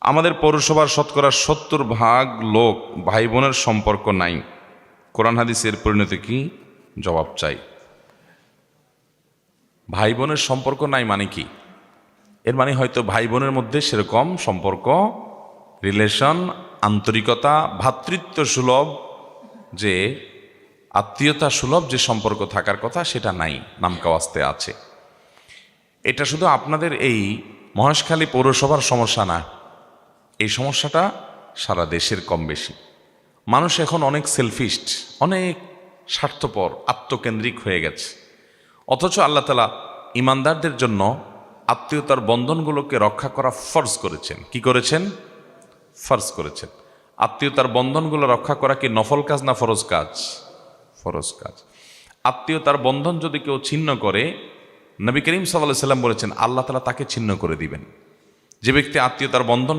আমাদের পৌরসভার শতকরা ৭০% লোক ভাই বোনের সম্পর্ক নাই। কোরআন হাদিসের পরিণতি কি? জবাব চাই। ভাই বোনের সম্পর্ক নাই মানে কি? এর মানে হয়তো ভাই বোনের মধ্যে সেরকম সম্পর্ক, রিলেশন, আন্তরিকতা, ভ্রাতৃত্ব সুলভ, যে আত্মীয়তা সুলভ যে সম্পর্ক থাকার কথা সেটা নাই, নামকাওয়াস্তে আছে। এটা শুধু আপনাদের এই মহেশখালী পৌরসভার সমস্যা না, এই সমস্যাটা সারা দেশের কম বেশি। মানুষ এখন অনেক সেলফিস্ট, অনেক স্বার্থপর, আত্মকেন্দ্রিক হয়ে গেছে। অথচ আল্লাহ তাআলা ইমানদারদের জন্য আত্মীয়তার বন্ধনগুলোকে রক্ষা করা ফরজ করেছেন। কি করেছেন? ফরজ করেছেন। আত্মীয়তার বন্ধনগুলো রক্ষা করা কি নফল কাজ না ফরজ কাজ? ফরজ কাজ। আত্মীয়তার বন্ধন যদি কেউ ছিন্ন করে, নবী করিম সাল্লাল্লাহু আলাইহি ওয়াসাল্লাম বলেছেন আল্লাহ তাআলা তাকে ছিন্ন করে দিবেন। যে ব্যক্তি আত্মীয়তার বন্ধন